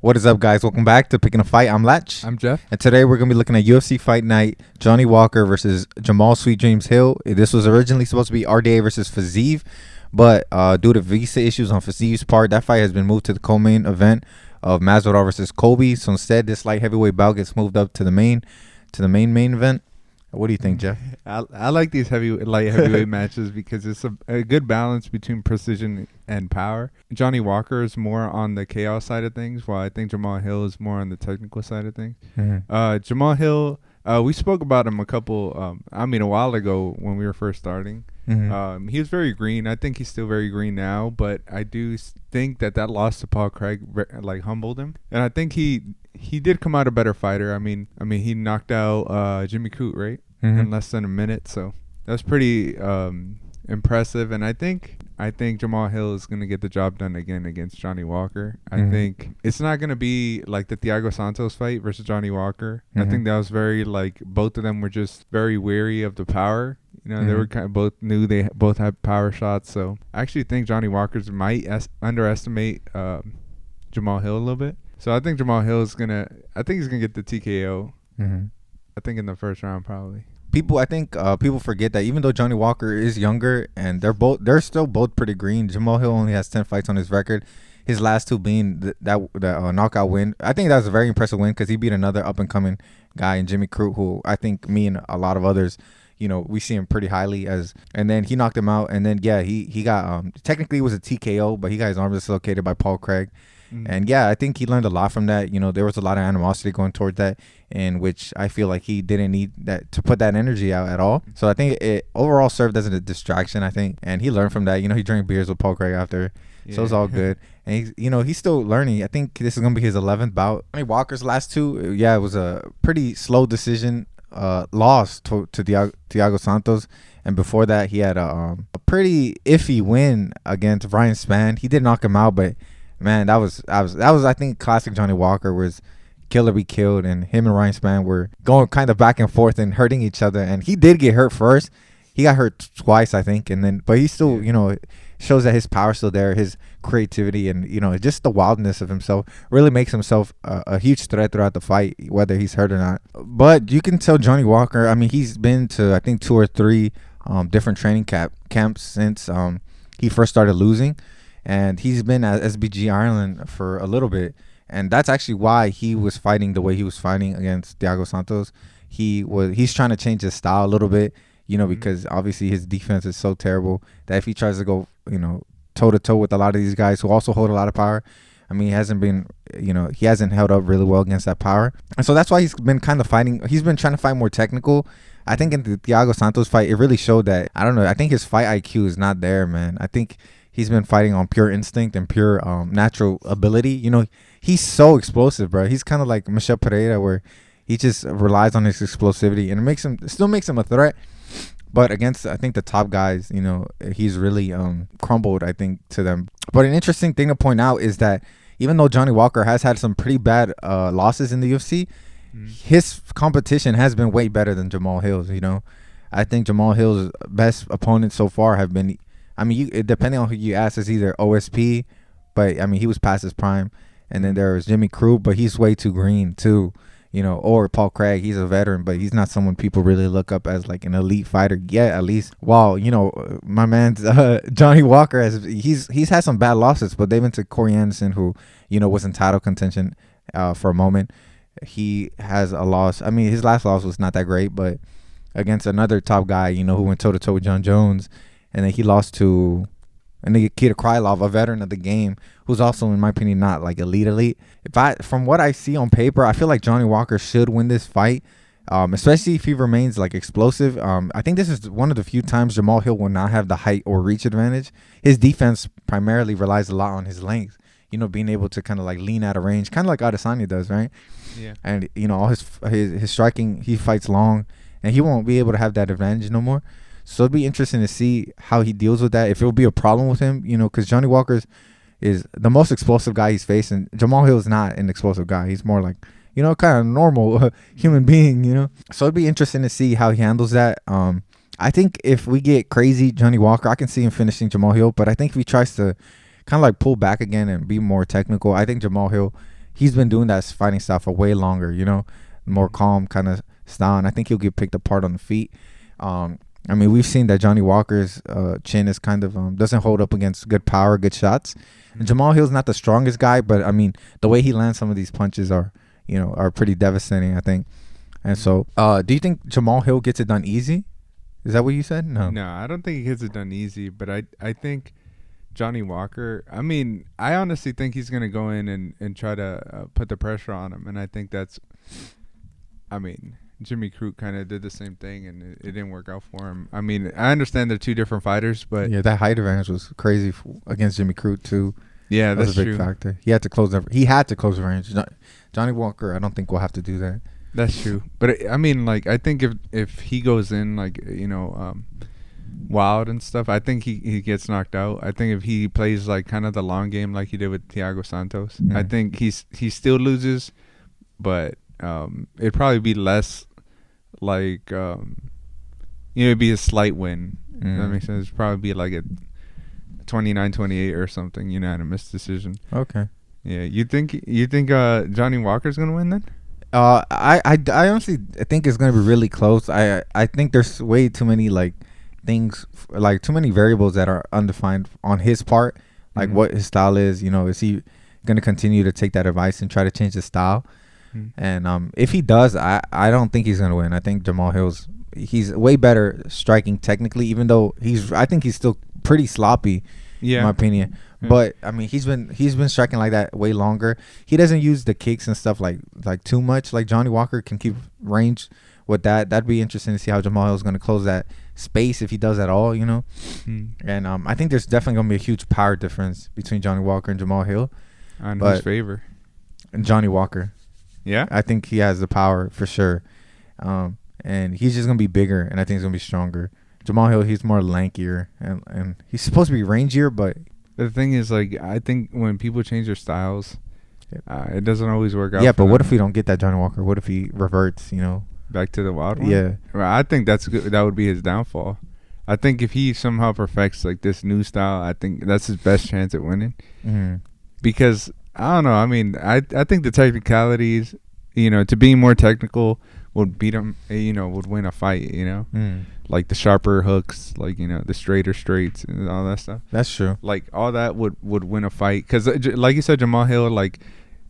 What is up, guys? Welcome back to Picking a Fight. I'm Latch. I'm Jeff. And today we're going to be looking at UFC Fight Night, Johnny Walker versus Jamahal Sweet Dreams Hill. This was originally supposed to be RDA versus Fiziev, but due to visa issues on Fiziev's part, that fight has been moved to the co-main event of Masvidal versus Colby. So instead, this light heavyweight bout gets moved up to the main event. What do you think, Jeff? I like these light heavyweight matches because it's a good balance between precision and power. Johnny Walker is more on the chaos side of things, while I think Jamahal Hill is more on the technical side of things. Mm-hmm. Jamahal Hill, we spoke about him a while ago when we were first starting. Mm-hmm. He was very green. I think he's still very green now, but I do think that loss to Paul Craig humbled him, and I think he did come out a better fighter. I mean, he knocked out Jimmy Crute, right? Mm-hmm. In less than a minute, so that's pretty impressive. And I think Jamahal Hill is going to get the job done again against Johnny Walker. I think it's not going to be like the Thiago Santos fight versus Johnny Walker. I think that was very both of them were just very wary of the power. You know, they were both knew they both had power shots. So I actually think Johnny Walker's might underestimate Jamahal Hill a little bit. So I think Jamahal Hill is I think he's gonna get the TKO. I think in the first round probably. I think people forget that even though Johnny Walker is younger and they're still both pretty green. Jamahal Hill only has 10 fights on his record. His last two being the knockout win. I think that was a very impressive win because he beat another up and coming guy in Jimmy Crute, who I think me and a lot of others, you know, we see him pretty highly as. And then he knocked him out. And then he got technically it was a TKO, but he got his arm dislocated by Paul Craig. And yeah, I think he learned a lot from that. You know, there was a lot of animosity going toward that, in which I feel like he didn't need that to put that energy out at all. So I think it overall served as a distraction, I think. And he learned from that. You know, he drank beers with Paul Craig after. Yeah. So it's all good. And he's still learning. I think this is going to be his 11th bout. Johnny Walker's last two, it was a pretty slow decision loss to Thiago Santos. And before that, he had a pretty iffy win against Ryan Spann. He did knock him out, but man, that was I think classic Johnny Walker, was kill or be killed, and him and Ryan Spann were going kind of back and forth and hurting each other. And he did get hurt first. He got hurt twice, I think, but he still, shows that his power's still there, his creativity, and just the wildness of himself really makes himself a huge threat throughout the fight, whether he's hurt or not. But you can tell Johnny Walker, I mean, he's been to I think 2 or 3 different training camps since he first started losing. And he's been at SBG Ireland for a little bit. And that's actually why he was fighting the way he was fighting against Thiago Santos. He's trying to change his style a little bit, because obviously his defense is so terrible that if he tries to go, toe-to-toe with a lot of these guys who also hold a lot of power, I mean, he hasn't held up really well against that power. And so that's why he's been kind of fighting. He's been trying to fight more technical. I think in the Thiago Santos fight, it really showed that, I don't know, I think his fight IQ is not there, man. I think he's been fighting on pure instinct and pure natural ability. He's so explosive, bro. He's kind of like Michel Pereira, where he just relies on his explosivity, and it still makes him a threat. But against, I think, the top guys, he's really crumbled, I think, to them. But an interesting thing to point out is that even though Johnny Walker has had some pretty bad losses in the UFC, his competition has been way better than Jamahal Hill's. I think Jamahal Hill's best opponents so far have been, I mean, depending on who you ask, it's either OSP, but I mean, he was past his prime, and then there was Jimmy Crute, but he's way too green too, or Paul Craig. He's a veteran, but he's not someone people really look up as like an elite fighter yet, at least. While my man's Johnny Walker he's had some bad losses, but they've been to Corey Anderson, who was in title contention for a moment. He has a loss. I mean, his last loss was not that great, but against another top guy, who went toe to toe with John Jones. And then he lost to Nikita Krylov, a veteran of the game, who's also, in my opinion, not like elite. From what I see on paper, I feel like Johnny Walker should win this fight, especially if he remains like explosive. I think this is one of the few times Jamahal Hill will not have the height or reach advantage. His defense primarily relies a lot on his length, being able to kind of like lean out of range, kind of like Adesanya does, right? Yeah. And all his striking, he fights long, and he won't be able to have that advantage no more. So it'd be interesting to see how he deals with that. If it will be a problem with him, because Johnny Walker is the most explosive guy he's facing. Jamahal Hill is not an explosive guy. He's more like, kind of normal human being, So it'd be interesting to see how he handles that. I think if we get crazy Johnny Walker, I can see him finishing Jamahal Hill. But I think if he tries to kind of like pull back again and be more technical, I think Jamahal Hill he's been doing that fighting style for way longer. You know, more calm kind of style, and I think he'll get picked apart on the feet. I mean, we've seen that Johnny Walker's chin is kind of doesn't hold up against good power, good shots. And Jamal Hill's not the strongest guy, but I mean, the way he lands some of these punches are pretty devastating, I think. And so, do you think Jamal Hill gets it done easy? Is that what you said? No. No, I don't think he gets it done easy, but I think Johnny Walker, I mean, I honestly think he's going to go in and try to put the pressure on him. And I think that's, I mean, Jimmy Crute kind of did the same thing, and it didn't work out for him. I mean, I understand they're two different fighters, but yeah, that height advantage was crazy against Jimmy Crute too. Yeah, that was that's a big true. factor. He had to close the range. Johnny Walker, I don't think will have to do that. That's true. But I mean, like, I think if he goes in like wild and stuff, I think he gets knocked out. I think if he plays like kind of the long game like he did with Thiago Santos, I think he still loses, but it'd probably be less like it'd be a slight win. That makes sense. It'd probably be like a 29-28 or something, unanimous decision. Okay. Yeah, you think Johnny Walker's gonna win then? I honestly think it's gonna be really close. I think there's way too many things, like too many variables that are undefined on his part, like what his style is. Is he gonna continue to take that advice and try to change his style? And if he does, I don't think he's gonna win. I think Jamal Hill's he's way better striking technically, even though I think he's still pretty sloppy, in my opinion. But I mean, he's been striking like that way longer. He doesn't use the kicks and stuff like too much. Like Johnny Walker can keep range with that. That'd be interesting to see how Jamal Hill's gonna close that space if he does at all. And I think there's definitely gonna be a huge power difference between Johnny Walker and Jamal Hill. On whose favor? And Johnny Walker. Yeah, I think he has the power for sure. And he's just gonna be bigger, and I think he's gonna be stronger. Jamal Hill, he's more lankier, and he's supposed to be rangier, but the thing is, like, I think when people change their styles, it doesn't always work out. Yeah, but what if we don't get that Johnny Walker? What if he reverts? Back to the wild one? Yeah. Well, I think that's good. That would be his downfall. I think if he somehow perfects like this new style, I think that's his best chance at winning. Because I don't know. I mean, I think the technicalities, to being more technical would beat him. Would win a fight. Like the sharper hooks, like the straighter straights and all that stuff. That's true. Like all that would win a fight. Because like you said, Jamal Hill, like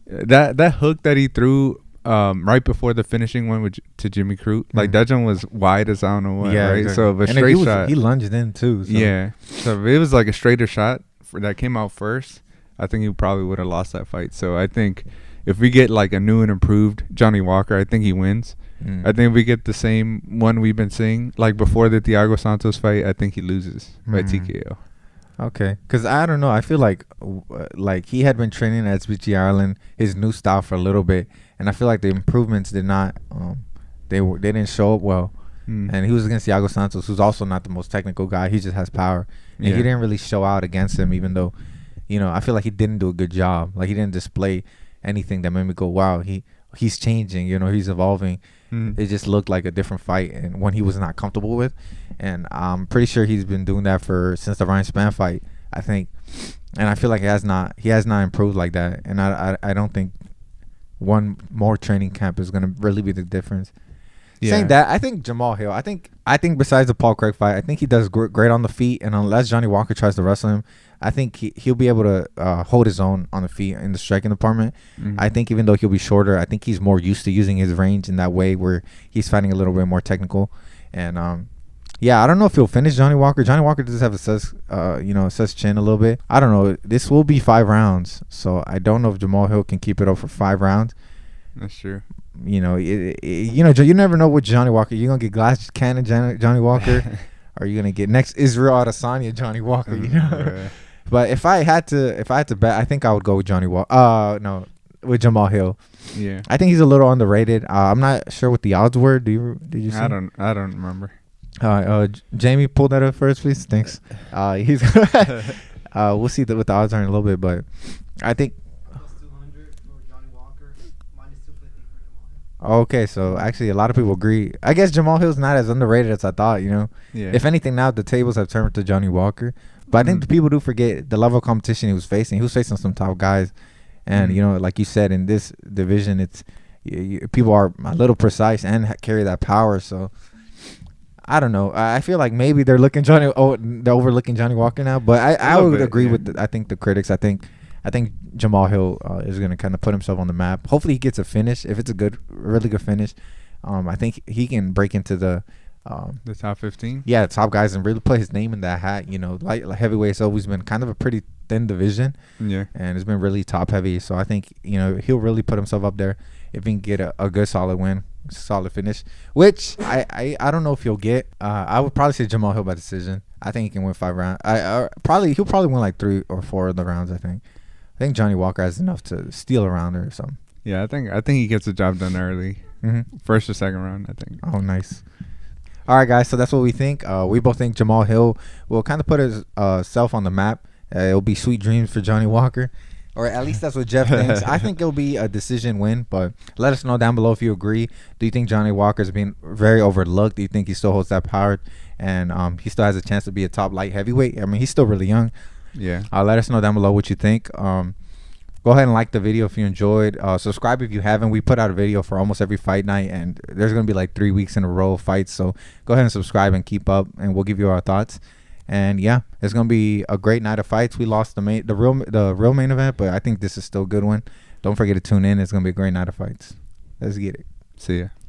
that hook that he threw right before the finishing one to Jimmy Crute, like that one was wide as I don't know what. Yeah, right. Exactly. So if a straight shot, he lunged in too. So. Yeah. So if it was like a straighter shot that came out first, I think he probably would have lost that fight. So I think if we get like a new and improved Johnny Walker, I think he wins. I think if we get the same one we've been seeing, like before the Thiago Santos fight, I think he loses by TKO. Okay, because I don't know. I feel like he had been training at SBG Ireland, his new style for a little bit, and I feel like the improvements did not. They didn't show up well, and he was against Thiago Santos, who's also not the most technical guy. He just has power, and he didn't really show out against him, even though, I feel like he didn't do a good job. Like he didn't display anything that made me go, wow, he's changing. He's evolving. It just looked like a different fight, and one he was not comfortable with. And I'm pretty sure he's been doing that since the Ryan Spann fight, I think. And I feel like he has not improved like that. And I don't think one more training camp is gonna really be the difference. Yeah. Saying that, I think Jamal Hill, I think besides the Paul Craig fight, I think he does great on the feet. And unless Johnny Walker tries to wrestle him, I think he'll be able to hold his own on the feet in the striking department. I think even though he'll be shorter, I think he's more used to using his range in that way where he's fighting a little bit more technical. And I don't know if he'll finish Johnny Walker. Johnny Walker does have a sus chin a little bit. I don't know. This will be 5 rounds, so I don't know if Jamal Hill can keep it up for 5 rounds. That's true. You never know with Johnny Walker. You're gonna get glass cannon Johnny Walker, or you're gonna get next Israel Adesanya Johnny Walker. Right. But if I had to bet, I think I would go with Johnny Walker. No, with Jamal Hill. Yeah. I think he's a little underrated. I'm not sure what the odds were. Did you see? I don't remember. Jamie, pull that up first, please. Thanks. He's we'll see what the odds are in a little bit, but I think plus 200 for Johnny Walker, minus 250 for Jamal Hill. Okay, so actually a lot of people agree. I guess Jamal Hill's not as underrated as I thought. Yeah. If anything, now the tables have turned to Johnny Walker. But I think the people do forget the level of competition he was facing. He was facing some top guys, And you know, like you said, in this division, it's people are a little precise and carry that power. So I don't know. I feel like maybe they're they're overlooking Johnny Walker now. But I would agree with I think the critics. I think Jamal Hill is going to kind of put himself on the map. Hopefully he gets a finish. If it's a really good finish, I think he can break into the top 15. Yeah, top guys, and really put his name in that hat. You know, light heavyweight's always been kind of a pretty thin division. Yeah, and it's been really top heavy. So I think he'll really put himself up there if he can get a good solid win, solid finish. Which I don't know if he'll get. I would probably say Jamal Hill by decision. I think he can win 5 rounds. He'll probably win like 3 or 4 of the rounds. I think Johnny Walker has enough to steal a round or something. Yeah, I think he gets the job done early. First or second round, I think. Oh, nice. All right, guys. So that's what we think. We both think Jamal Hill will kind of put his self on the map. It'll be sweet dreams for Johnny Walker, or at least that's what Jeff thinks. I think it'll be a decision win, but let us know down below if you agree. Do you think Johnny Walker's being very overlooked? Do you think he still holds that power, and he still has a chance to be a top light heavyweight? I mean, he's still really young. Yeah. Let us know down below what you think. Go ahead and like the video if you enjoyed. Subscribe if you haven't. We put out a video for almost every fight night, and there's going to be like 3 weeks in a row of fights. So go ahead and subscribe and keep up, and we'll give you our thoughts. And yeah, it's going to be a great night of fights. We lost the real main event, but I think this is still a good one. Don't forget to tune in. It's going to be a great night of fights. Let's get it. See ya.